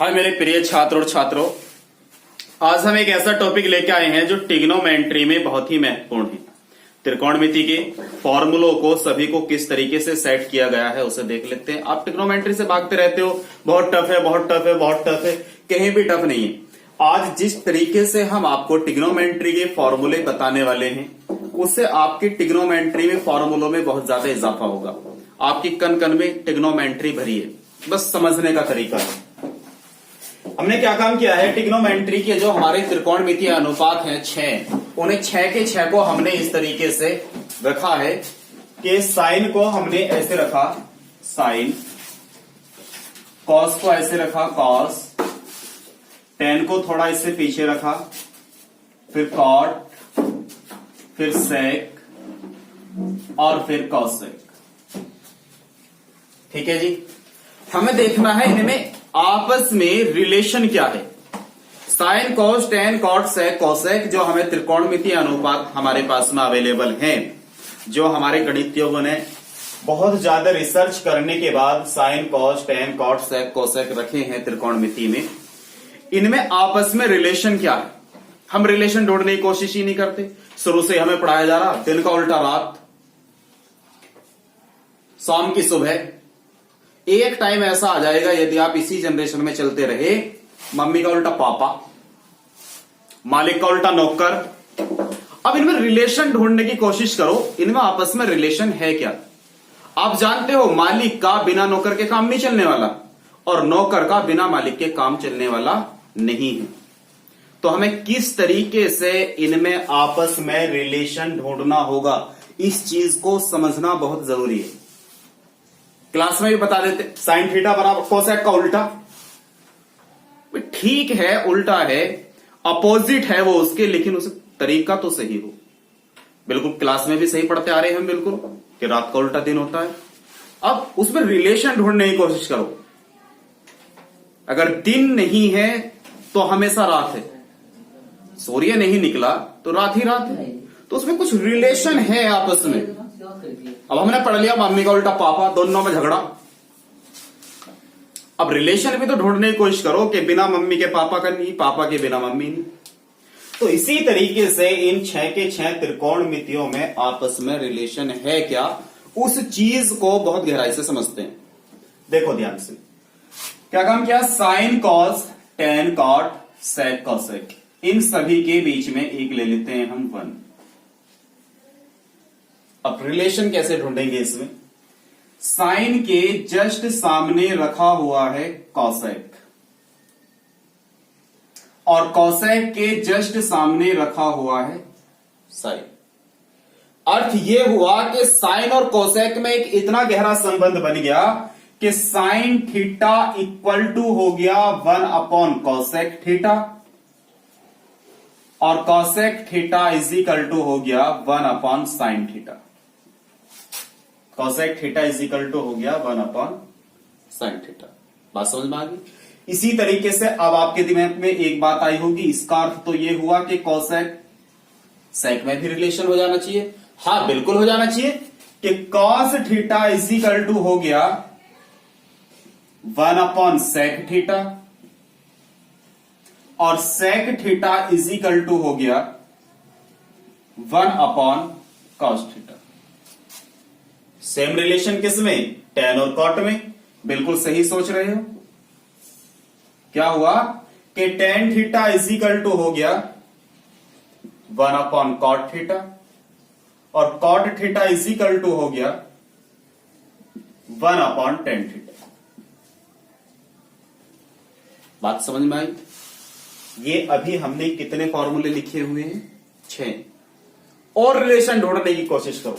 हाय मेरे प्रिय छात्र और छात्रों, आज हम एक ऐसा टॉपिक लेके आए हैं जो ट्रिग्नोमेट्री में बहुत ही महत्वपूर्ण है। त्रिकोणमिति के फॉर्मूलों को सभी को किस तरीके से सेट किया गया है उसे देख लेते हैं। आप ट्रिग्नोमेट्री से भागते रहते हो, बहुत टफ है, बहुत टफ है, बहुत टफ है, कहीं भी टफ नहीं है। आज जिस तरीके से हम आपको ट्रिग्नोमेट्री के फॉर्मूले बताने वाले हैं उससे आपकी ट्रिग्नोमेट्री में फॉर्मूलों में बहुत ज्यादा इजाफा होगा। आपकी कन कन में ट्रिग्नोमेट्री भरी है, बस समझने का तरीका है। हमने क्या काम किया है, ट्रिग्नोमेट्री के जो हमारे त्रिकोणमितीय अनुपात हैं 6, उन्हें 6 के 6 को हमने इस तरीके से रखा है कि साइन को हमने ऐसे रखा साइन, कॉस को ऐसे रखा कॉस, टेन को थोड़ा इससे पीछे रखा, फिर कॉट, फिर सेक और फिर कॉसेक। ठीक है जी। हमें देखना है इनमें आपस में रिलेशन क्या है। Sine cos tan cot sec cosec जो हमें त्रिकोणमितीय अनुपात हमारे पास में अवेलेबल हैं, जो हमारे गणितज्ञों ने बहुत ज्यादा रिसर्च करने के बाद sine cos tan cot sec cosec रखे हैं त्रिकोणमिति में, इनमें आपस में रिलेशन क्या है। हम रिलेशन ढूंढने की कोशिश ही नहीं करते। शुरू से हमें पढ़ाया जा रहा दिन का उल्टा रात, शाम की सुबह। एक टाइम ऐसा आ जाएगा यदि आप इसी जनरेशन में चलते रहे, मम्मी का उल्टा पापा, मालिक का उल्टा नौकर। अब इनमें रिलेशन ढूंढने की कोशिश करो, इनमें आपस में रिलेशन है क्या। आप जानते हो मालिक का बिना नौकर के काम नहीं चलने वाला और नौकर का बिना मालिक के काम चलने वाला नहीं है। तो हमें किस तरीके से इनमें आपस में रिलेशन ढूंढना होगा, इस चीज को समझना बहुत जरूरी है। क्लास में भी बता देते, साइन थीटा बराबर कोसेक का उल्टा। ठीक है, उल्टा है, अपोजिट है वो उसके, लेकिन उसे तरीका तो सही हो। बिल्कुल क्लास में भी सही पढ़ते आ रहे हैं हम, बिल्कुल कि रात का उल्टा दिन होता है। अब उसमें रिलेशन ढूंढने की कोशिश करो। अगर दिन नहीं है तो हमेशा रात है, सूर्य नहीं निकला तो रात ही रात है, तो उसमें कुछ रिलेशन है आपस में। अब हमने पढ़ लिया मम्मी का उल्टा पापा, दोनों में झगड़ा। अब रिलेशन भी तो ढूंढने की कोशिश करो कि बिना मम्मी के पापा का नहीं, पापा के बिना मम्मी नहीं। तो इसी तरीके से इन 6 के 6 त्रिकोणमितियों में आपस में रिलेशन है क्या, उस चीज को बहुत गहराई से समझते हैं। देखो ध्यान से, क्या काम किया, sine cos tan cot sec cosec, इन सभी के बीच में एक ले लेते हैं हम 1। अब रिलेशन कैसे ढूंढेंगे इसमें, साइन के जस्ट सामने रखा हुआ है कॉसेक और कॉसेक के जस्ट सामने रखा हुआ है साइन। अर्थ यह हुआ कि साइन और कॉसेक में एक इतना गहरा संबंध बन गया कि साइन थीटा इक्वल टू हो गया 1 अपॉन कॉसेक थीटा और cosec theta is equal to हो गया 1 upon sine theta. Cosec theta is equal to हो गया 1 अपॉन साइन थीटा। बात समझ में आ गई। इसी तरीके से अब आपके दिमाग में एक बात आई होगी, इसका अर्थ तो ये हुआ कि कॉसेक सेक में भी रिलेशन हो जाना चाहिए। हाँ बिल्कुल हो जाना चाहिए कि cos theta is equal to हो गया 1 अपॉन सेक थीटा और sec theta is equal to हो गया 1 upon cos theta. Same relation किसमें, टेन और कॉट में। बिल्कुल सही सोच रहे हो। क्या हुआ कि tan theta is equal to हो गया 1 अपॉन कॉट थीटा और cot theta is equal to हो गया 1 अपॉन टेन थीटा। बात समझ में आई। ये अभी हमने कितने फॉर्मूले लिखे हुए हैं, 6। और रिलेशन ढूंढने की कोशिश करो।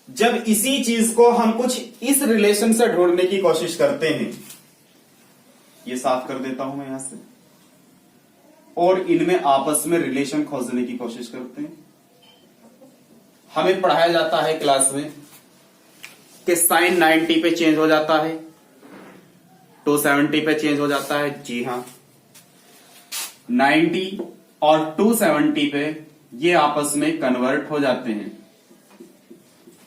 जब इसी चीज को हम कुछ इस रिलेशन से ढूंढने की कोशिश करते हैं, ये साफ कर देता हूं मैं यहां से, और इनमें आपस में रिलेशन खोजने की कोशिश करते हैं। हमें पढ़ाया जाता है क्लास में कि साइन 90 पे चेंज हो जाता है, 270 पे चेंज हो जाता है। जी हां, 90 और 270 पे ये आपस में कन्वर्ट हो जाते हैं,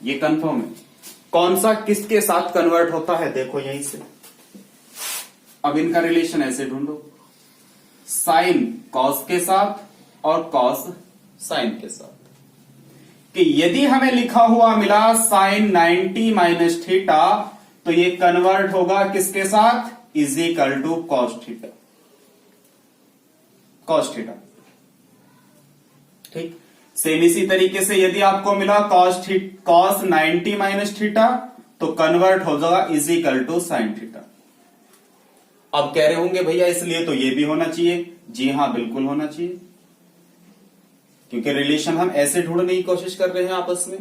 ये कंफर्म है। कौन सा किसके साथ कन्वर्ट होता है, देखो यहीं से अब इनका रिलेशन ऐसे ढूंढो, साइन कॉस के साथ और कॉस साइन के साथ, कि यदि हमें लिखा हुआ मिला साइन 90 माइनस थीटा, तो ये कन्वर्ट होगा किसके साथ, is equal to cos theta, cos theta. ठीक, सेम इसी तरीके से यदि आपको मिला कॉस 90 माइनस थीटा, तो कन्वर्ट हो जाएगा is equal to sine theta. अब कह रहे होंगे भैया इसलिए तो ये भी होना चाहिए। जी हां, बिल्कुल होना चाहिए, क्योंकि रिलेशन हम ऐसे ढूंढने की कोशिश कर रहे हैं आपस में।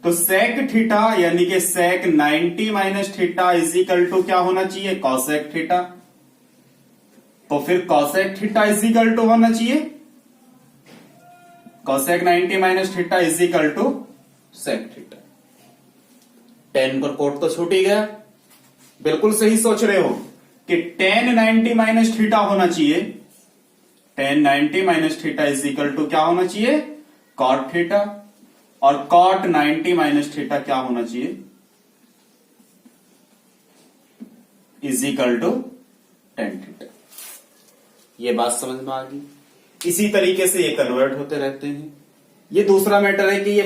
तो सेक थीटा यानी कि sec 90 minus theta is equal to क्या होना चाहिए, कॉसेक थीटा। तो फिर cosec theta is equal to होना चाहिए cosec 90 minus theta is equal to sec theta. Tan पर कोट तो छूट ही गया। बिल्कुल सही सोच रहे हो कि टेन 90 माइनस थीटा होना चाहिए, tan 90 minus theta is equal to क्या होना चाहिए, कॉट थीटा, और कॉट 90 माइनस थीटा क्या होना चाहिए, is equal to tan theta. ये बात समझ में आ गई। इसी तरीके से ये कन्वर्ट होते रहते हैं। ये दूसरा मैटर है कि ये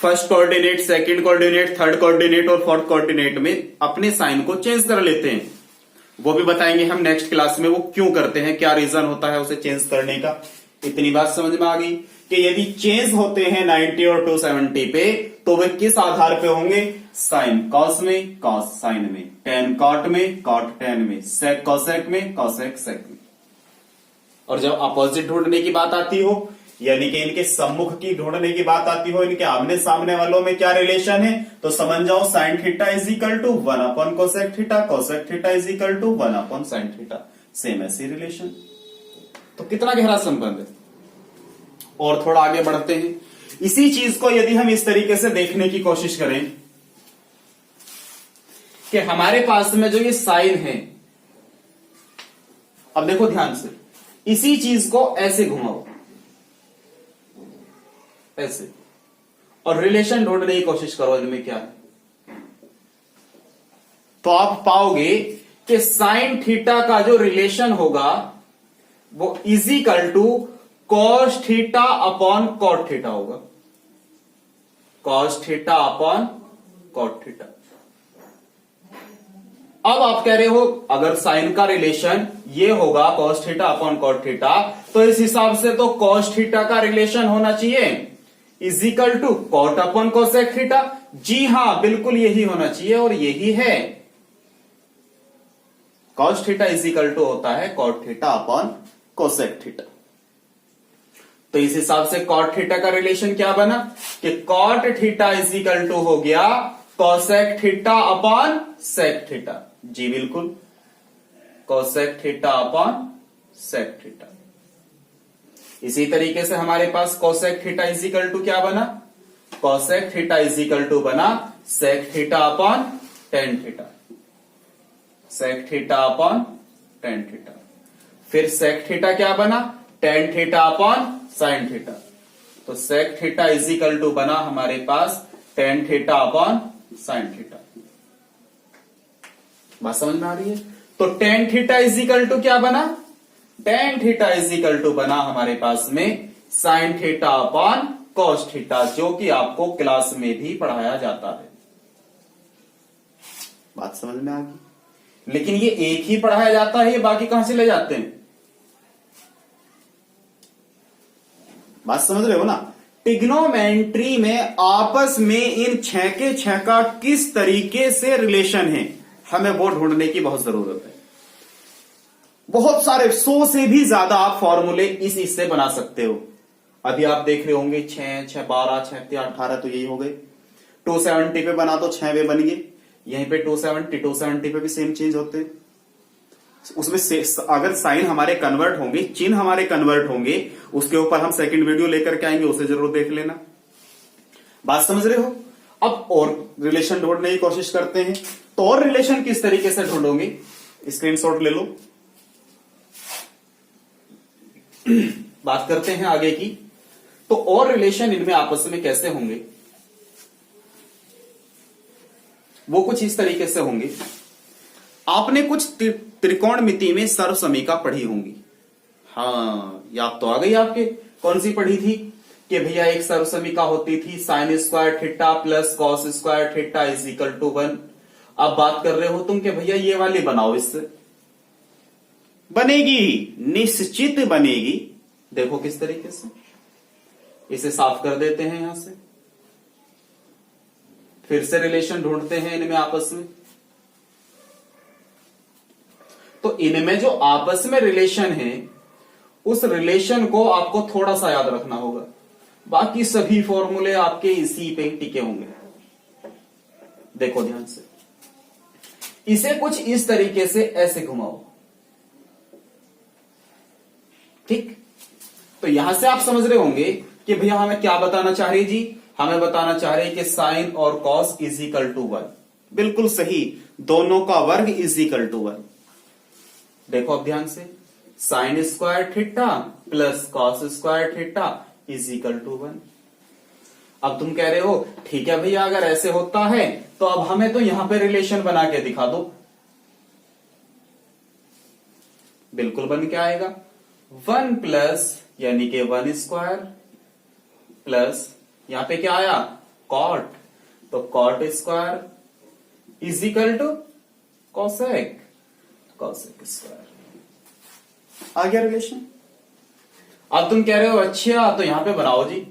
first coordinate, second coordinate, third coordinate और फोर्थ कोऑर्डिनेट में अपने साइन को चेंज कर लेते हैं। वो भी बताएंगे हम नेक्स्ट क्लास में, वो क्यों करते हैं, क्या रीजन होता है उसे चेंज करने का। इतनी बात समझ में आ गई कि यदि चेंज होते हैं 90 और 270 पे, तो वे किस आधार पे होंगे, साइन कॉस में, कॉस साइन में, टेन कॉट में, कॉट टेन में, सेक कॉसेक में, कॉसेक सेक में। और जब अपोजिट ढूंढने की बात आती हो, यानी कि इनके सम्मुख की ढूंढने की बात आती हो, इनके आमने सामने वालों में क्या रिलेशन है, तो समझ जाओ sine theta is equal to 1 upon cosec theta, cosec theta is equal to 1 upon sine theta. Same ऐसी रिलेशन। तो कितना गहरा संबंध है। और थोड़ा आगे बढ़ते हैं। इसी चीज को यदि हम इस तरीके से देखने की कोशिश करें कि हमारे पास में जो ये साइन है, अब देखो ध्यान से, इसी चीज को ऐसे घुमाओ, ऐसे, और रिलेशन ढूंढने की कोशिश करो इनमें क्या है, तो आप पाओगे कि साइन थीटा का जो रिलेशन होगा वो is equal to cos theta upon cot theta होगा, cos theta upon cot theta. अब आप कह रहे हो अगर साइन का रिलेशन ये होगा cos theta upon cot theta, तो इस हिसाब से तो कॉस थीटा का रिलेशन होना चाहिए is equal to cot upon cosec theta. जी हां, बिल्कुल यही होना चाहिए और यही है। Cos theta is equal to होता है cot theta upon cosec theta. तो इस हिसाब से कॉट थीटा का रिलेशन क्या बना कि cot theta is equal to हो गया cosec theta upon sec theta. जी बिल्कुल, cosec theta upon sec theta. इसी तरीके से हमारे पास cosec theta is equal to क्या बना, cosec theta is equal to बना sec theta upon tan theta, sec theta upon tan theta. फिर सेक थीटा क्या बना, tan theta upon sine theta. तो sec theta is equal to बना हमारे पास ten theta upon sine theta. बात समझ में आ रही है। तो tan theta is equal to क्या बना, tan theta is equal to बना हमारे पास में sine theta upon cos theta, जो कि आपको क्लास में भी पढ़ाया जाता है। बात समझ में आ गई। लेकिन ये एक ही पढ़ाया जाता है, ये बाकी कहां से ले जाते हैं। बात समझ रहे हो ना। ट्रिग्नोमेट्री में आपस में इन 6 के 6 का किस तरीके से रिलेशन है, हमें वो ढूंढने की बहुत जरूरत है। बहुत सारे 100 से भी ज्यादा आप फॉर्मूले इस इससे बना सकते हो। अभी आप देख रहे होंगे 6, 6, 12, 6, 18, तो यही हो गए। 270 पे बना तो 6 वे बन गए। यहीं पे 270 पे भी सेम चेंज होते हैं। उसमें अगर साइन हमारे कन्वर्ट होंगे, चिन्ह हमारे कन्वर्ट होंगे, उसके ऊपर हम सेकंड वीडियो लेकर के आएंगे, उसे जरूर देख लेना। बात समझ रहे हो। अब और रिलेशन ढूंढने की कोशिश करते हैं। तो और रिलेशन किस तरीके से ढूंढोगे, स्क्रीनशॉट ले लो। बात करते हैं आगे की। तो और रिलेशन इनमें आपस में कैसे होंगे, वो कुछ इस तरीके से होंगे। आपने कुछ त्रिकोणमिति में सर्वसमीका पढ़ी होंगी। हाँ, याद तो आ गई आपके। कौन सी पढ़ी थी कि भैया एक सर्वसमीका होती थी sine square theta plus cos square theta is equal to 1। अब बात कर रहे हो तुम कि भैया ये वाली बनाओ, इससे बनेगी, निश्चित बनेगी। देखो किस तरीके से, इसे साफ कर देते हैं यहां से, फिर से रिलेशन ढूंढते हैं इनमें आपस में। तो इनमें जो आपस में रिलेशन है उस रिलेशन को आपको थोड़ा सा याद रखना होगा, बाकी सभी फॉर्मूले आपके इसी पे टिके होंगे। देखो ध्यान से, इसे कुछ इस तरीके से ऐसे घुमाओ, ठीक। तो यहां से आप समझ रहे होंगे कि भैया हमें क्या बताना चाह रही जी, हमें बताना चाह रहे कि साइन और कॉस इज इक्वल टू 1। बिल्कुल सही, दोनों का वर्ग इज इक्वल टू 1। देखो अब ध्यान से, sine square theta plus cos square theta is equal to 1। अब तुम कह रहे हो ठीक है भैया, अगर ऐसे होता है तो अब हमें तो यहां पे रिलेशन बना के दिखा दो। बिल्कुल बन के आएगा, 1 प्लस यानी कि 1 स्क्वायर प्लस यहां पे क्या आया कॉट, तो cot square is equal to cosec, cosec square. आ गया रिलेशन। अब तुम कह रहे हो अच्छा तो यहां पे बनाओ जी,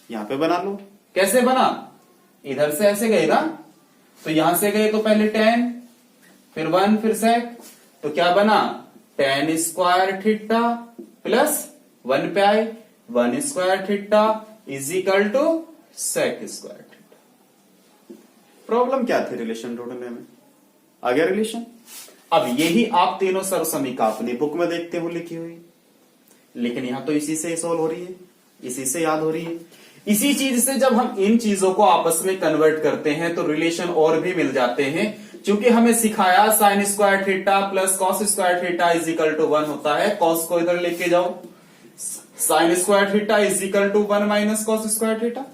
यहां पे बना लो। कैसे बना, इधर से ऐसे गए ना, तो यहां से गए तो पहले tan, फिर 1, फिर sec, तो क्या बना tan स्क्वायर थीटा प्लस 1 पे आए 1 square theta is equal to sec square theta. Problem क्या थी रिलेशन ढूंढने में, आ गया रिलेशन। अब यही आप तीनों सर्वसमीका अपनी बुक में देखते हो लिखी हुई, लेकिन यहां तो इसी से सॉल्व हो रही है, इसी से याद हो रही है। इसी चीज से जब हम इन चीजों को आपस में कन्वर्ट करते हैं तो रिलेशन और भी मिल जाते हैं। क्योंकि हमें सिखाया sine square theta plus cos square theta is equal to 1 होता है। कॉस को इधर लेके जाओ, sine square theta is equal to 1 minus cos square theta.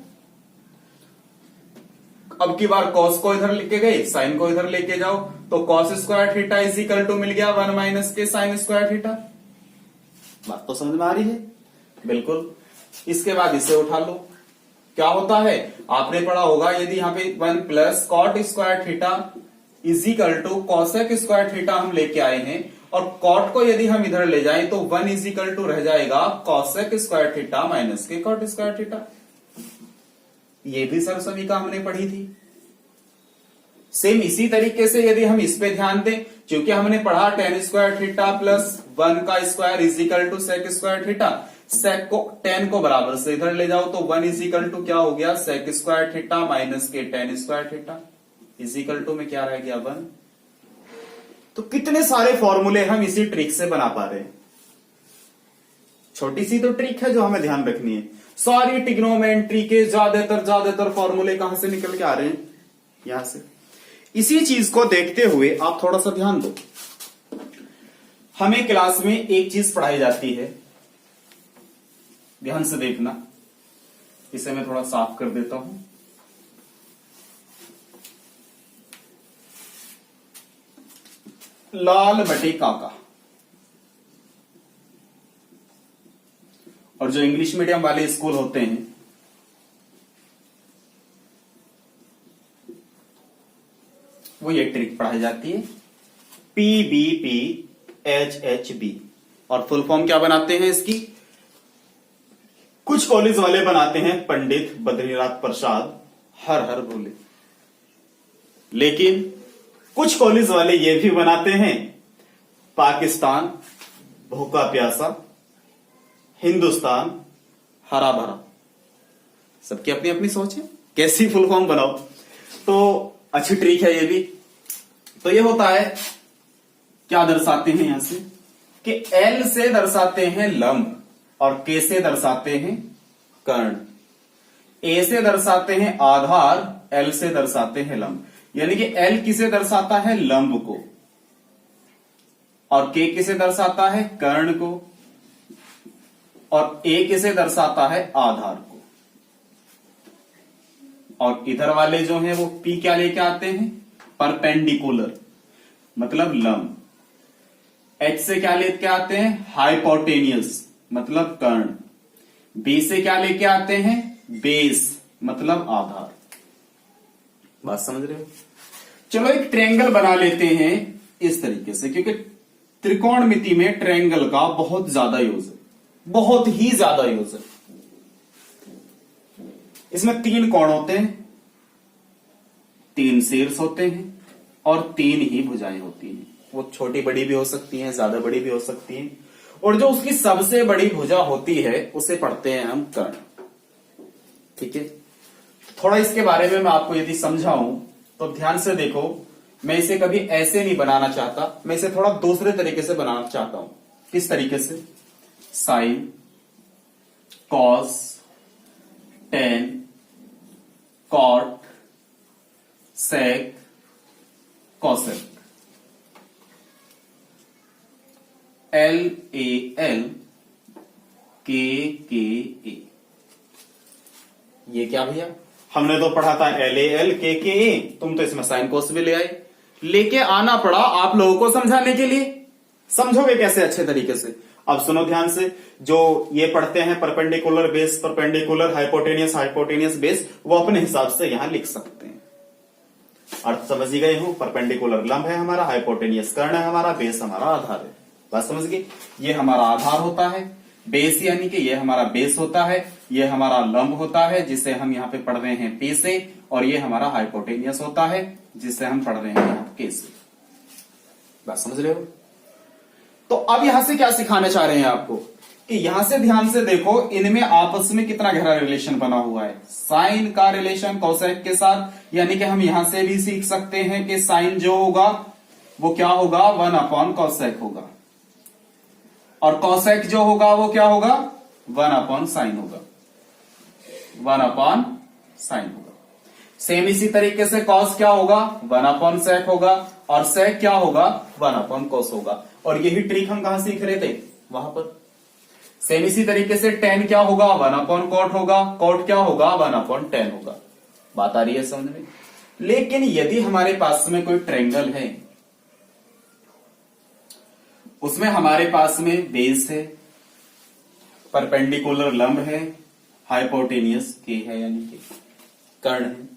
अब की बार कॉस को इधर लेके गए, साइन को इधर लेके जाओ, तो cos square theta is equal to मिल गया 1 माइनस के साइन स्क्वायर थीटा। बात तो समझ में आ रही है बिल्कुल। इसके बाद इसे उठा लो, क्या होता है आपने पढ़ा होगा, यदि यहां पे 1 plus cot square theta is equal to cosec square theta हम लेके आए हैं, और कॉट को यदि हम इधर ले जाएं तो 1 इज इक्वल टू रह जाएगा कॉसेक स्क्वायर थीटा माइनस के कॉट स्क्वायर थीटा। ये भी सर्वसमीका हमने पढ़ी थी। सेम इसी तरीके से यदि हम इस पे ध्यान दें, क्योंकि हमने पढ़ा tan स्क्वायर थीटा प्लस 1 का square is equal to sec square theta, sec को tan को बराबर से इधर ले जाओ तो 1 इज इक्वल टू क्या हो गया सेक स्क्वायर थीटा माइनस के tan square theta is equal to में क्या रह गया 1। तो कितने सारे फॉर्मूले हम इसी ट्रिक से बना पा रहे हैं। छोटी सी तो ट्रिक है जो हमें ध्यान रखनी है। सारी ट्रिग्नोमेट्री के ज्यादातर फॉर्मूले कहां से निकल के आ रहे हैं, यहां से। इसी चीज को देखते हुए आप थोड़ा सा ध्यान दो। हमें क्लास में एक चीज पढ़ाई जाती है, ध्यान से देखना। इसे मैं थोड़ा साफ कर देता हूं। लाल बटे काका, और जो इंग्लिश मीडियम वाले स्कूल होते हैं वो ये ट्रिक पढ़ाई जाती है, PBPHHB। और फुल फॉर्म क्या बनाते हैं इसकी, कुछ कॉलेज वाले बनाते हैं पंडित बद्रीनाथ प्रसाद हर हर बोले, लेकिन कुछ कॉलेज वाले ये भी बनाते हैं पाकिस्तान भूखा प्यासा, हिंदुस्तान हरा भरा। सबकी अपनी अपनी सोच है कैसी फुल फॉर्म बनाओ। तो अच्छी ट्रिक है ये भी। तो ये होता है, क्या दर्शाते हैं यहां से कि L से दर्शाते हैं लंब और K से दर्शाते हैं कर्ण, A से दर्शाते हैं आधार, L से दर्शाते हैं लंब। यानी कि L किसे दर्शाता है, लंब को, और K किसे दर्शाता है, कर्ण को, और A किसे दर्शाता है, आधार को। और इधर वाले जो हैं वो P क्या लेके आते हैं, परपेंडिकुलर, मतलब लंब। H से क्या लेके आते हैं, हाइपोटेनियस मतलब कर्ण। B से क्या लेके आते हैं, बेस मतलब आधार। बात समझ रहे हो। चलो एक ट्रायंगल बना लेते हैं इस तरीके से, क्योंकि त्रिकोणमिति में ट्रायंगल का बहुत ज्यादा यूज है, बहुत ही ज्यादा यूज है। इसमें 3 कोण होते हैं, 3 शीर्ष होते हैं और 3 ही भुजाएं होती हैं। वो छोटी बड़ी भी हो सकती हैं, ज्यादा बड़ी भी हो सकती हैं, और जो उसकी सबसे बड़ी भुजा होती है उसे पढ़ते हैं हम कर्ण। ठीक है, थोड़ा इसके बारे में मैं आपको यदि समझाऊं तो ध्यान से देखो। मैं इसे कभी ऐसे नहीं बनाना चाहता, मैं इसे थोड़ा दूसरे तरीके से बनाना चाहता हूं। किस तरीके से, sine, cos, tan, cot, sec, cosec, L A L, K A. ये क्या भैया, हमने तो पढ़ा था एल ए एल के ए, तुम तो इसमें साइन कोस भी ले आए। लेके आना पड़ा आप लोगों को समझाने के लिए। समझोगे कैसे अच्छे तरीके से, अब सुनो ध्यान से। जो ये पढ़ते हैं perpendicular base, perpendicular, hypotenuse, hypotenuse base, वो अपने हिसाब से यहां लिख सकते हैं। अर्थ समझ ही गए हो, परपेंडिकुलर लंब है हमारा, हाइपोटेनियस कर्ण है हमारा, बेस हमारा आधार है। बात समझ गई। ये हमारा आधार होता है, बेस यानी कि ये हमारा बेस होता है, ये हमारा लंब होता है जिसे हम यहाँ पे पढ़ रहे हैं पे से, और ये हमारा हाइपोटेनियस होता है जिसे हम पढ़ रहे हैं यहाँ के से। बात समझ रहे हो। तो अब यहां से क्या सिखाना चाह रहे हैं आपको, कि यहां से ध्यान से देखो, इनमें आपस में कितना गहरा रिलेशन बना हुआ है। साइन का रिलेशन कोसेक के साथ, यानी कि हम यहां से भी सीख सकते हैं कि साइन जो होगा वो क्या होगा, 1/cosec होगा, और कॉसेक जो होगा वो क्या होगा, 1/sin होगा, 1/sin होगा। सेम इसी तरीके से कॉस क्या होगा, 1/sec होगा, और सेक क्या होगा, 1/cos होगा। और यही ट्रिक हम कहां सीख रहे थे, वहां पर। सेम इसी तरीके से टेन क्या होगा, 1/cot होगा, कॉट क्या होगा, 1/10 होगा। बात आ रही है समझ में। लेकिन यदि हमारे पास में कोई ट्रायंगल है, उसमें हमारे पास में बेस है, परपेंडिकुलर लंब है, हाइपोटेनियस के है यानी कि कर्ण है,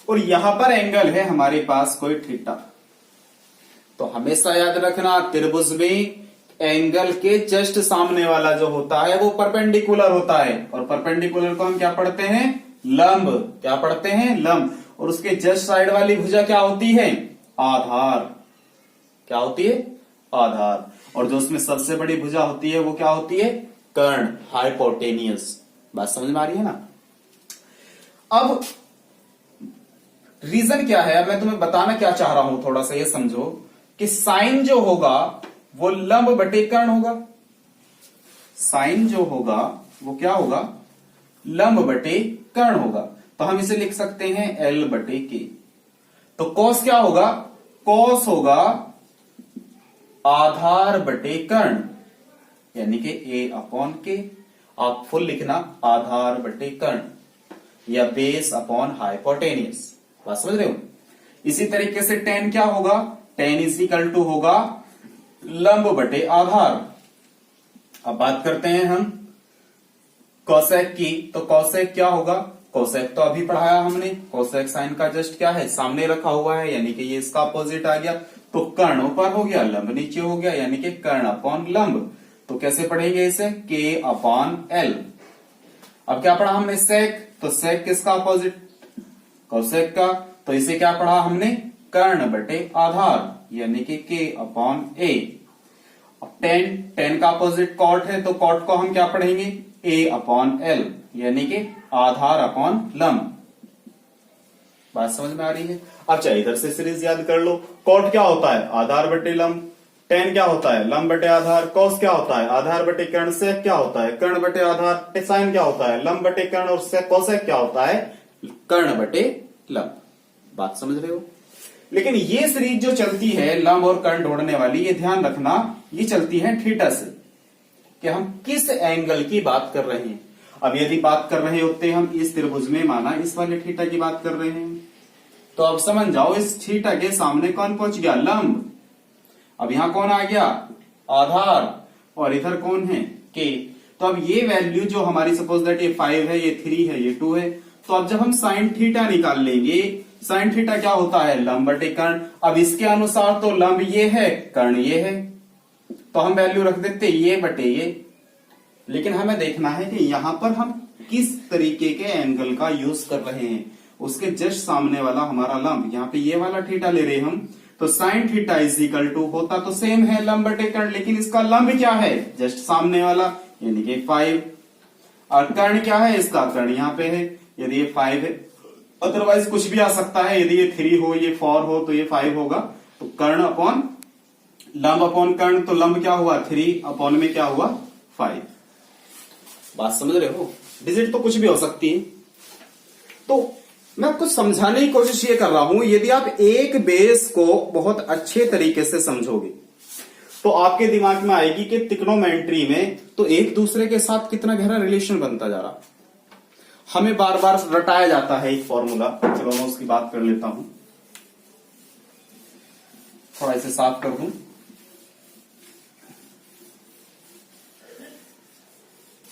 और यहां पर एंगल है हमारे पास कोई थीटा, तो हमेशा याद रखना त्रिभुज में एंगल के जस्ट सामने वाला जो होता है वो परपेंडिकुलर होता है, और परपेंडिकुलर को हम क्या पढ़ते हैं, लंब। क्या पढ़ते हैं, लंब। और उसके जस्ट साइड वाली भुजा क्या होती है, आधार। क्या होती है, आधार। और जो उसमें सबसे बड़ी भुजा होती है वो क्या होती है, कर्ण, हाइपोटेनियस। बात समझ में आ रही है ना। अब रीजन क्या है, अब मैं तुम्हें बताना क्या चाह रहा हूं, थोड़ा सा ये समझो कि साइन जो होगा वो लंब बटे कर्ण होगा। साइन जो होगा वो क्या होगा, लंब बटे कर्ण होगा। तो हम इसे लिख सकते हैं L बटे के। तो कॉस क्या होगा, कॉस होगा आधार बटे कर्ण, यानी कि A/K। आप फुल लिखना आधार बटे कर्ण, या बेस अपॉन हाइपोटेनियस। बात समझ रहे हो। इसी तरीके से टेन क्या होगा, टेन इज इक्वल टू होगा लंब बटे आधार। अब बात करते हैं हम कोसेक की, तो कोसेक क्या होगा, कोसेक तो अभी पढ़ाया हमने, कोसेक साइन का जस्ट क्या है, सामने रखा हुआ है, यानी कि ये इसका अपोजिट आ गया। तो कर्ण ऊपर हो गया, लंब नीचे हो गया, यानी कि कर्ण अपॉन लंब। तो कैसे पढ़ेंगे इसे, K/L। अब क्या पढ़ा हमने, सेक, तो सेक किसका अपोजिट, कोसेक का। तो इसे क्या पढ़ा हमने, कर्ण बटे आधार, यानी कि K/A। अब टेन का अपोजिट कॉट है, तो कॉट को हम क्या पढ़ेंगे, A/L, यानी कि आधार अपॉन लंब। बात समझ में आ रही है। अच्छा इधर से सीरीज याद कर लो। कॉट क्या होता है, आधार बटे लंब। टेन क्या होता है, लंब बटे आधार। कॉस क्या होता है, आधार बटे कर्ण। सेक क्या होता है, कर्ण बटे आधार। साइन क्या होता है, लंब बटे कर्ण। और कोसेक क्या होता है, कर्ण बटे लंब। बात समझ रहे हो। लेकिन ये सीरीज जो चलती है लंब और कर्ण ढूंढने वाली, ये ध्यान रखना, ये चलती है थीटा से, कि हम किस एंगल की बात कर रहे हैं। अब यदि बात कर रहे होते हम इस त्रिभुज में, माना इस वाले थीटा की बात कर रहे हैं, तो अब समझ जाओ इस थीटा के सामने कौन पहुंच गया, लंब। अब यहां कौन आ गया, आधार, और इधर कौन है, के। तो अब ये वैल्यू जो हमारी सपोज दैट ये 5 है, ये 3 है, ये 2 है, तो अब जब हम साइन थीटा निकाल लेंगे, साइन थीटा क्या होता है, लंब बटे कर्ण। अब इसके अनुसार तो लंब ये है, कर्ण ये है, तो हम वैल्यू रख देते ये बटे ये। लेकिन हमें देखना है कि यहां पर हम किस तरीके के एंगल का यूज कर रहे हैं। उसके जस्ट सामने वाला हमारा लंब, यहाँ पे ये वाला थीटा ले रहे हम, तो sine theta is equal to होता तो सेम है लंब बटे कर्ण, लेकिन इसका लंब क्या है, जस्ट सामने वाला यानी कि 5, और कर्ण क्या है इसका, कर्ण यहाँ पे है, यदि ये 5 है, अदरवाइज कुछ भी आ सकता है, यदि ये 3 हो, ये 4 हो, तो ये 5 होगा। तो कर्ण अपॉन लंब अपॉन कर्ण, तो लंब क्या हुआ 3, अपॉन में क्या हुआ 5। बात समझ रहे हो, डिजिट तो कुछ भी हो सकती है। तो मैं आपको समझाने की कोशिश ये कर रहा हूं, यदि आप एक बेस को बहुत अच्छे तरीके से समझोगे तो आपके दिमाग में आएगी कि त्रिकोणोमेट्री में तो एक दूसरे के साथ कितना गहरा रिलेशन बनता जा रहा। हमें बार बार रटाया जाता है एक फॉर्मूला, चलो मैं उसकी बात कर लेता हूं, थोड़ा इसे साफ कर दूं,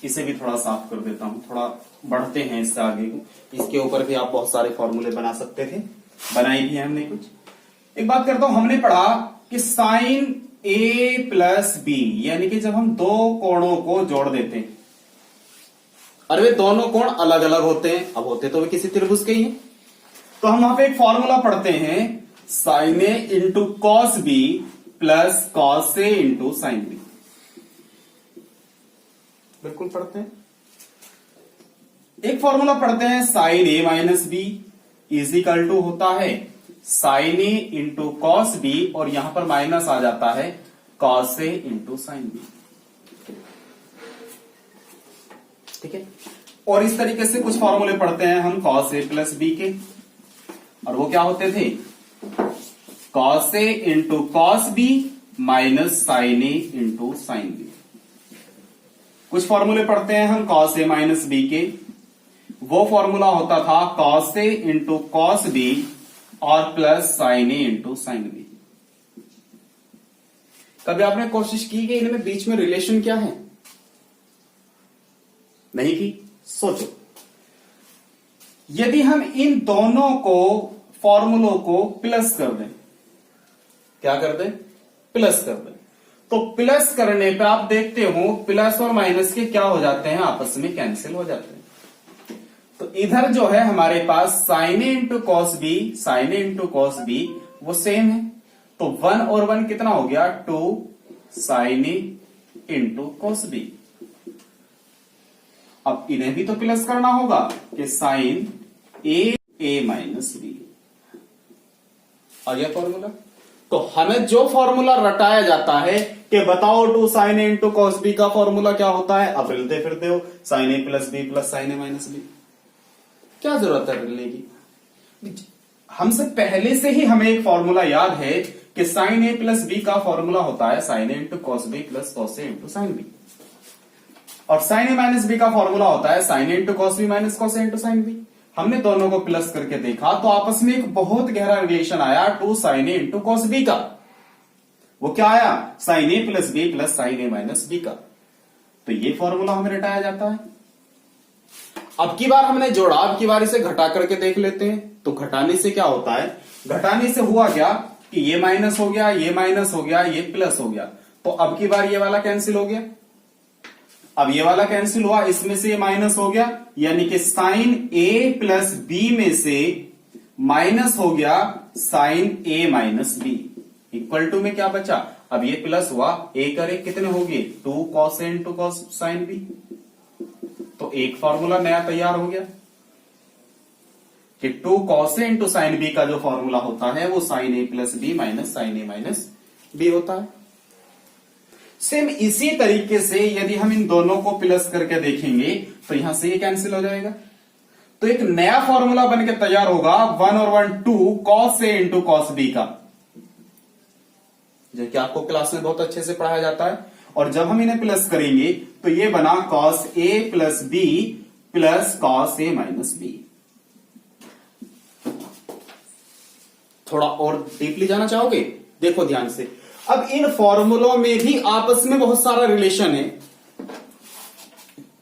इसे भी थोड़ा साफ कर देता हूं, थोड़ा बढ़ते हैं इससे आगे को। इसके ऊपर भी आप बहुत सारे फॉर्मूले बना सकते थे, बनाई भी है हमने कुछ। एक बात करता हूं, हमने पढ़ा कि साइन ए प्लस बी, यानी कि जब हम दो कोणों को जोड़ देते हैं, अरे वे दोनों कोण अलग अलग होते हैं, अब होते तो वे किसी त्रिभुज के ही हैं, तो हम वहां पे एक फॉर्मूला पढ़ते हैं, sine A into cos B plus cos A into sine B, बिल्कुल पढ़ते हैं। एक फॉर्मूला पढ़ते हैं, sine A minus B is equal to होता है sine A into cos B, और यहां पर माइनस आ जाता है cos A into sine B, ठीक है। और इस तरीके से कुछ फॉर्मूले पढ़ते हैं हम कॉस ए प्लस बी के, और वो क्या होते थे, cos A into cos B minus sine A into sine B. कुछ फॉर्मूले पढ़ते हैं हम कॉस ए माइनस बी के, वो फॉर्मूला होता था cos A into cos B और plus sign A into sine B. कभी आपने कोशिश की कि इनमें बीच में रिलेशन क्या है, नहीं की, सोचो। यदि हम इन दोनों को फॉर्मूलों को प्लस कर दें, क्या कर दें, प्लस कर दें, तो प्लस करने पे आप देखते हो प्लस और माइनस के क्या हो जाते हैं, आपस में कैंसिल हो जाते हैं। तो इधर जो है हमारे पास sign A into cos B, sign A into cos B वो सेम है, तो 1 और 1 कितना हो गया, 2 sign A into cos B. अब इन्हें भी तो प्लस करना होगा कि साइन ए माइनस बी आ गया फॉर्मूला। तो हमें जो फॉर्मूला रटाया जाता है कि बताओ 2 sign A into cos B का फॉर्मूला क्या होता है, अब हिलते फिरते हो sign A plus B plus sign A minus B, क्या जरूरत है हिलने की। हमसे पहले से ही हमें एक फॉर्मूला याद है कि साइन ए प्लस बी का फॉर्मूला होता है sine A into cos B plus cos A into sine B, और साइन ए माइनस बी का फॉर्मूला होता है sine A into cos B minus cos A into sine B. हमने दोनों को प्लस करके देखा तो आपस में एक बहुत गहरा रिलेशन आया 2 sign A into cos B का। वो क्या आया, sign A plus B plus sign A minus B का। तो ये फॉर्मूला हमें रटाया जाता है। अब की बार हमने जोड़ा, अब की बार इसे घटा करके देख लेते हैं। तो घटाने से क्या होता है, घटाने से हुआ क्या कि ये माइनस हो गया, ये माइनस हो गया, ये प्लस हो गया, तो अब की बार ये वाला कैंसिल हो गया। अब ये वाला कैंसिल हुआ, इसमें से ये माइनस हो गया, यानी कि साइन ए प्लस बी में से माइनस हो गया sine A minus B, equal to में क्या बचा, अब ये प्लस हुआ, एक और एक कितने हो गए, 2 cos A into cos sine B. तो एक फॉर्मूला नया तैयार हो गया कि 2 cos A into sine B का जो फॉर्मूला होता है वो sign A plus B minus sine A minus B होता है। सेम इसी तरीके से यदि हम इन दोनों को प्लस करके देखेंगे तो यहां से ये कैंसिल हो जाएगा, तो एक नया फॉर्मूला बन के तैयार होगा 1 और 1 2 cos A into cos B का, जो कि आपको क्लास में बहुत अच्छे से पढ़ाया जाता है। और जब हम इन्हें प्लस करेंगे तो ये बना cos A plus B plus cos A minus B. थोड़ा और डीपली जाना चाहोगे, देखो ध्यान से। अब इन फॉर्मूलों में भी आपस में बहुत सारा रिलेशन है,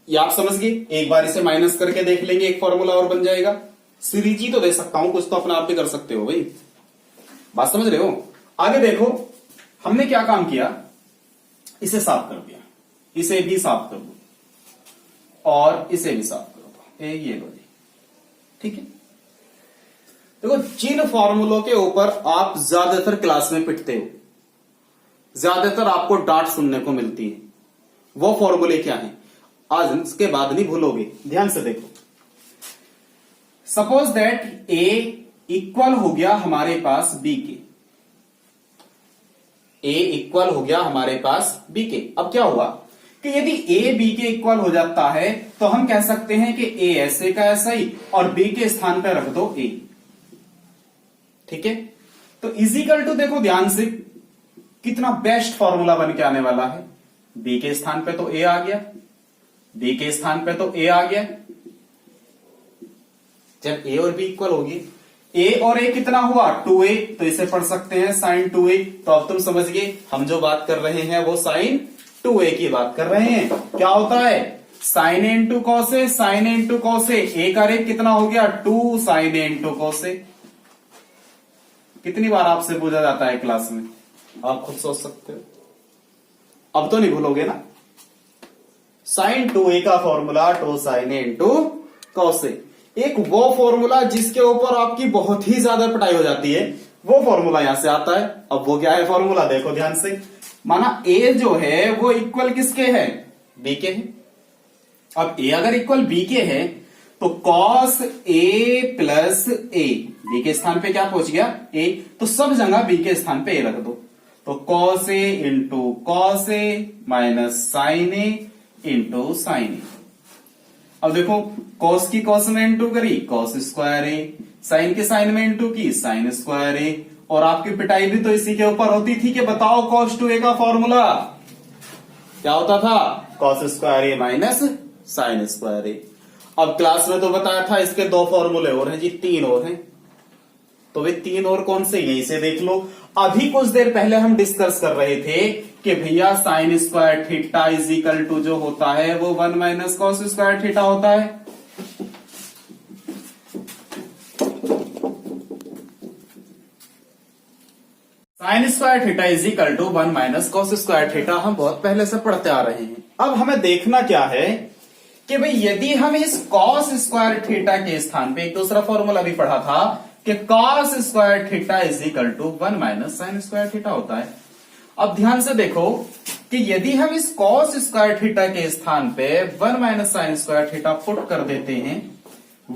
ये आप समझ गए। एक बार इसे माइनस करके देख लेंगे, एक फॉर्मूला और बन जाएगा। सीरीज ही तो दे सकता हूं, कुछ तो अपने आप भी कर सकते हो भाई, बात समझ रहे हो। आगे देखो हमने क्या काम किया, इसे साफ कर दिया, इसे भी साफ कर दो और इसे भी साफ कर दो, ये लो जी, ठीक है। देखो जिन फॉर्मूलों के ऊपर आप ज्यादातर क्लास में पिटते हो, ज्यादातर आपको डांट सुनने को मिलती है, वो फॉर्मूले क्या हैं, आज इसके बाद नहीं भूलोगे। ध्यान से देखो, सपोज दैट ए इक्वल हो गया हमारे पास बी के, ए इक्वल हो गया हमारे पास बी के। अब क्या हुआ कि यदि ए बी के इक्वल हो जाता है तो हम कह सकते हैं कि ए ऐसे का ऐसा ही और बी के स्थान पर रख दो ए, ठीक है। तो इजिकल टू देखो ध्यान से कितना बेस्ट फॉर्मूला बन के आने वाला है, बी के स्थान पे तो ए आ गया, बी के स्थान पे तो ए आ गया। जब ए और बी इक्वल होगी, ए और ए कितना हुआ 2a, तो इसे पढ़ सकते हैं साइन 2a। तो अब तुम समझ गए हम जो बात कर रहे हैं वो साइन 2a की बात कर रहे हैं। क्या होता है sine A into कॉसे, sign A into कॉसे, ए का रेट कितना हो गया 2 साइन ए इंटू कॉसे। कितनी बार आपसे पूछा जाता है क्लास में, आप खुद सोच सकते हो, अब तो नहीं भूलोगे ना। साइन 2a का फॉर्मूला 2 साइन ए इंटू कॉसे। एक वो फॉर्मूला जिसके ऊपर आपकी बहुत ही ज्यादा पिटाई हो जाती है, वो फॉर्मूला यहां से आता है। अब वो क्या है फॉर्मूला, देखो ध्यान से, माना a जो है वो इक्वल किसके है, b के है। अब a अगर इक्वल b के है तो cos a plus a, b के स्थान पे क्या पहुंच गया a, तो सब जगह b के स्थान पे a रख दो। तो cos a into cos a minus sine a into sine a। अब देखो cos की cos में इंटू करी cos स्क्वायर ए, साइन के साइन में इंटू की साइन स्क्वायर ए, और आपकी पिटाई भी तो इसी के ऊपर होती थी कि बताओ cos 2a का फॉर्मूला क्या होता था, cos square A minus sine square ए। अब क्लास में तो बताया था इसके 2 फॉर्मूले और हैं जी, 3 और हैं, तो वे 3 और कौन से, यहीं से देख लो। अभी कुछ देर पहले हम डिस्कस कर रहे थे कि भैया sine square theta is equal to जो होता है वो 1 माइनस कॉस स्क्वायर थीटा होता है। Sine square theta is equal to 1 minus cos square theta हम बहुत पहले से पढ़ते आ रहे हैं। अब हमें देखना क्या है कि भाई यदि हम इस कॉस स्क्वायर थीटा के स्थान पे एक दूसरा फॉर्मूला भी पढ़ा था कि cos square theta is equal to 1 minus sine square theta होता है। अब ध्यान से देखो कि यदि हम इस कॉस स्क्वायर थीटा के स्थान पे 1 minus sine square theta put कर देते हैं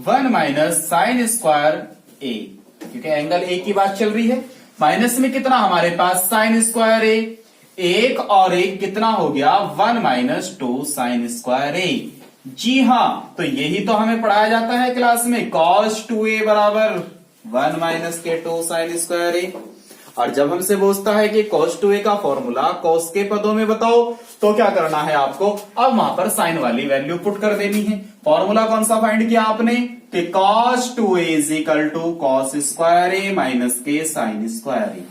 1 माइनस साइन स्क्वायर ए, क्योंकि एंगल ए की बात चल रही है, माइनस में कितना हमारे पास साइन स्क्वायर ए, एक और एक कितना हो गया 1 माइनस 2 साइन स्क्वायर ए। जी हां, तो यही तो हमें पढ़ाया जाता है क्लास में, cos 2a बराबर 1 माइनस के 2 साइन स्क्वायर ए। और जब हमसे पूछता है कि cos 2a का फॉर्मूला cos के पदों में बताओ, तो क्या करना है आपको, अब वहां पर साइन वाली वैल्यू पुट कर देनी है। फॉर्मूला कौन सा फाइंड किया आपने कि cos 2a is equal to cos square A minus के साइन स्क्वायर ए,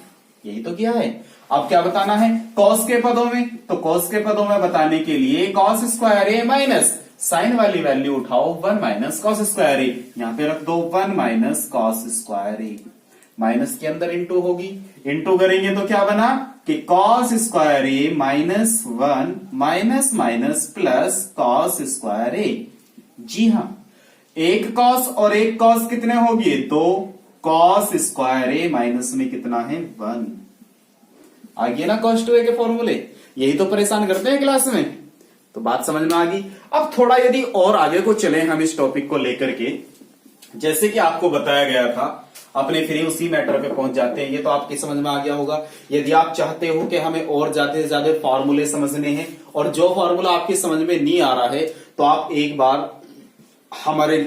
यही तो किया है। अब क्या बताना है cos के पदों में, तो cos के पदों में बताने के लिए cos square A minus sign वाली वैल्यू उठाओ 1 माइनस कॉस स्क्वायर ए, यहां पे रख दो 1 minus cos square A, minus के अंदर इंटू होगी, इंटू करेंगे तो क्या बना कि cos square A minus 1 minus minus plus cos square A. जी हां, एक कॉस और एक कॉस कितने होगी 2, कॉस स्क्वायर ए माइनस में कितना है 1। आ गया ना cos 2a के फॉर्मूले, यही तो परेशान करते हैं क्लास में, तो बात समझ में आ गई। अब थोड़ा यदि और आगे को चले हम इस टॉपिक को लेकर के, जैसे कि आपको बताया गया था अपने फिर उसी मैटर पे पहुंच जाते हैं, ये तो आपकी समझ में आ गया होगा। यदि आप चाहते हो कि हमें और ज्यादा से ज्यादा फॉर्मूले समझने हैं और जो फॉर्मूला आपकी समझ में नहीं आ रहा है, तो आप एक बार हमारे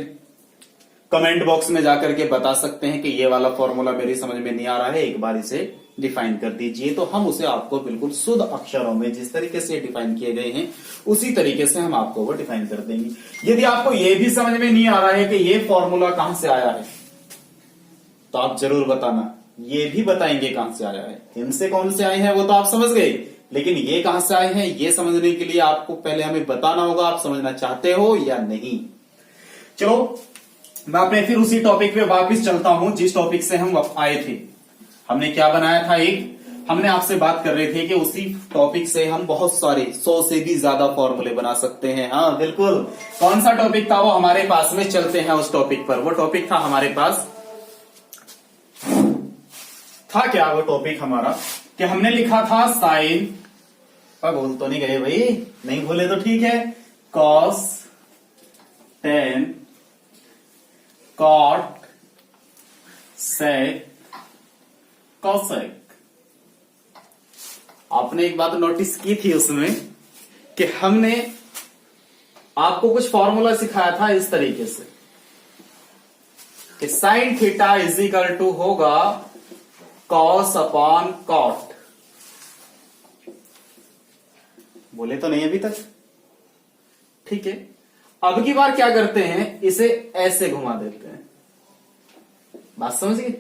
कमेंट बॉक्स में जाकर के बता सकते हैं कि ये वाला फॉर्मूला मेरी समझ में नहीं आ रहा है, एक बार इसे डिफाइन कर दीजिए, तो हम उसे आपको बिल्कुल शुद्ध अक्षरों में जिस तरीके से डिफाइन किए गए हैं उसी तरीके से हम आपको वो डिफाइन कर देंगे। यदि आपको ये भी समझ में नहीं आ रहा है कि ये फॉर्मूला कहां से आया है, तो आप जरूर बताना, ये भी बताएंगे कहां से आया है। इनसे कौन से आए हैं वो तो आप समझ गए, लेकिन ये कहां से आए हैं ये समझने के लिए आपको पहले हमें बताना होगा आप समझना चाहते हो या नहीं। चलो मैं अपने फिर उसी टॉपिक पे वापस चलता हूं जिस टॉपिक से हम आए थे। हमने क्या बनाया था, हमने आपसे बात कर रहे थे कि उसी टॉपिक से हम बहुत सारे 100 से भी ज्यादा फॉर्मूले बना सकते हैं। हाँ बिल्कुल, कौन सा टॉपिक था वो हमारे पास में, चलते हैं उस टॉपिक पर। वो टॉपिक था हमारे पास था क्या, वो टॉपिक हमारा कि हमने लिखा था साइन, बोल तो नहीं गए भाई, नहीं बोले तो ठीक है, cos, tan, cot, sec, cosec. आपने एक बात नोटिस की थी उसमें कि हमने आपको कुछ फॉर्मूला सिखाया था इस तरीके से कि sine theta is equal to होगा कॉस अपॉन कॉट। बोले तो नहीं अभी तक, ठीक है। अब की बार क्या करते हैं, इसे ऐसे घुमा देते हैं, बात समझ गए?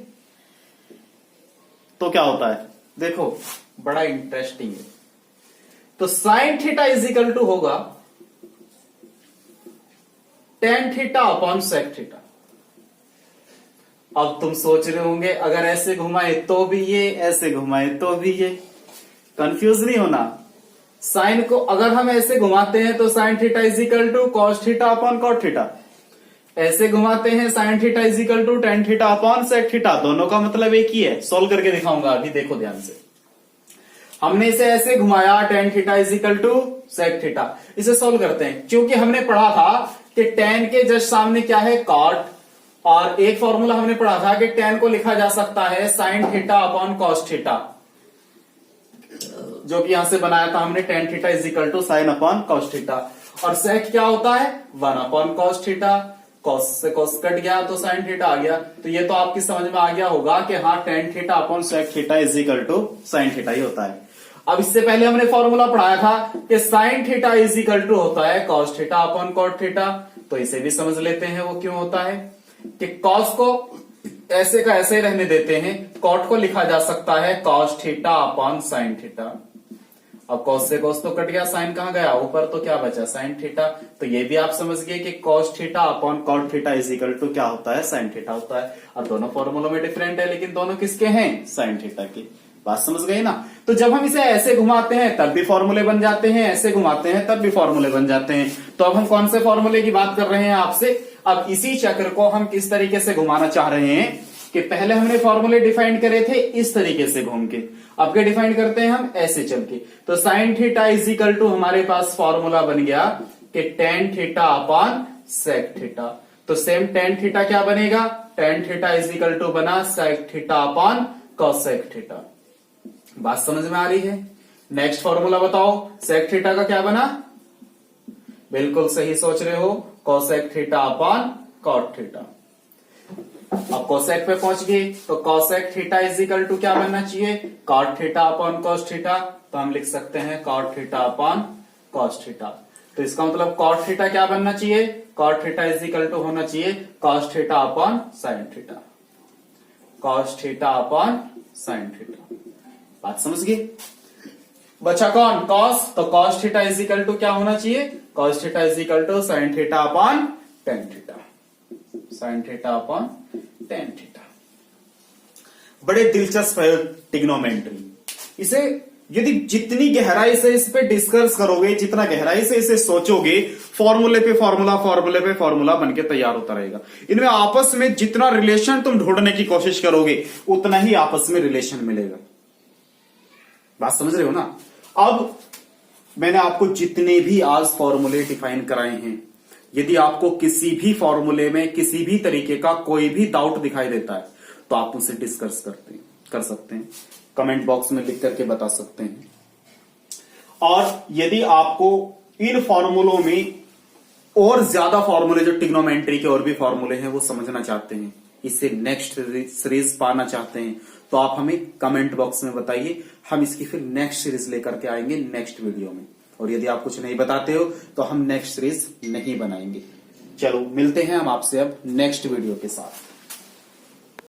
तो क्या होता है देखो, बड़ा इंटरेस्टिंग है। तो sine theta is equal to होगा tan theta upon sec theta. अब तुम सोच रहे होंगे अगर ऐसे घुमाए तो भी ये, ऐसे घुमाए तो भी ये, कंफ्यूज नहीं होना। साइन को अगर हम ऐसे घुमाते हैं तो sine theta is equal to cos theta upon cot theta, ऐसे घुमाते हैं sine theta is equal to tan theta upon sec theta, दोनों का मतलब एक ही है। सोल्व करके दिखाऊंगा अभी, देखो ध्यान से। हमने इसे ऐसे घुमाया tan theta is equal to sec theta, इसे सोल्व करते हैं। क्योंकि हमने पढ़ा था कि टेन के जस्ट सामने क्या है, कॉट, और एक फॉर्मूला हमने पढ़ा था कि टेन को लिखा जा सकता है sine theta upon cos theta, जो कि यहां से बनाया था हमने, tan theta is equal to sine upon cos theta. और सेक क्या होता है, 1 अपॉन कॉस थीटा, कॉस से कॉस कट गया तो साइन थीटा आ गया। तो ये तो आपकी समझ में आ गया होगा कि हाँ tan theta upon sec theta is equal to sine theta ही होता है। अब इससे पहले हमने फॉर्मूला पढ़ाया था कि sine theta is equal to होता है cos theta upon cot theta, तो इसे भी समझ लेते हैं वो क्यों होता है। कि कॉस को ऐसे का ऐसे ही रहने देते हैं, कॉट को लिखा जा सकता है cos theta upon sine theta. अब कॉस से कॉस तो कट गया, साइन कहां गया ऊपर, तो क्या बचा साइन थीटा। तो ये भी आप समझ गए कि cos theta upon cot theta is equal to क्या होता है, साइन थीटा होता है। अब दोनों फॉर्मूलों में डिफरेंट है लेकिन दोनों किसके हैं, साइन थीटा की। बात समझ गई ना। तो जब हम इसे ऐसे घुमाते हैं तब भी फॉर्मूले बन जाते हैं, ऐसे घुमाते हैं तब भी फॉर्मूले बन जाते हैं। तो अब हम कौन से फॉर्मूले की बात कर रहे हैं आपसे, अब इसी चक्र को हम किस तरीके से घुमाना चाह रहे हैं कि पहले हमने फॉर्मूले डिफाइन करे थे इस तरीके से घूम के, अब क्या डिफाइन करते हैं हम ऐसे चल के। तो sine theta is equal to हमारे पास फॉर्मूला बन गया कि tan theta upon sec theta. तो सेम टेन थीटा क्या बनेगा, tan theta is equal to बना sec theta upon cosec theta. बात समझ में आ रही है। नेक्स्ट फॉर्मूला बताओ, सेक थीटा का क्या बना, बिल्कुल सही सोच रहे हो, cosec theta upon cot theta. अब कोसेक पे पहुंच गए तो cosec theta is equal to क्या बनना चाहिए, cot theta upon cos theta. तो हम लिख सकते हैं cot theta upon cos theta. तो इसका मतलब कॉट थीटा क्या बनना चाहिए, cot theta is equal to होना चाहिए cos theta upon sine theta, cos theta upon sine theta. बात समझ गए। बचा कौन, कॉस, तो cos theta is equal to क्या होना चाहिए, cos theta is equal to sine theta upon tan theta, sine theta upon tan theta. बड़े दिलचस्प है ट्रिग्नोमेट्री। इसे यदि जितनी गहराई से इस पे डिस्कस करोगे, जितना गहराई से इसे सोचोगे, फॉर्मूले पे फॉर्मूला, फॉर्मूले पे फॉर्मूला बनके तैयार होता रहेगा। इनमें आपस में जितना रिलेशन तुम ढूंढने की कोशिश करोगे उतना ही आपस में रिलेशन मिलेगा। बात समझ रहे हो ना। अब मैंने आपको जितने भी आज फॉर्मूले डिफाइन कराए हैं, यदि आपको किसी भी फॉर्मूले में किसी भी तरीके का कोई भी डाउट दिखाई देता है तो आप उनसे डिस्कस कर सकते हैं, कमेंट बॉक्स में लिख करके बता सकते हैं। और यदि आपको इन फॉर्मूलों में और ज्यादा फॉर्मूले, जो ट्रिग्नोमेट्री के और भी फॉर्मूले हैं वो समझना चाहते हैं, इससे नेक्स्ट सीरीज पाना चाहते हैं, तो आप हमें कमेंट बॉक्स में बताइए। हम इसकी फिर नेक्स्ट सीरीज लेकर के आएंगे नेक्स्ट वीडियो में। और यदि आप कुछ नहीं बताते हो तो हम नेक्स्ट सीरीज नहीं बनाएंगे। चलो मिलते हैं हम आपसे अब नेक्स्ट वीडियो के साथ।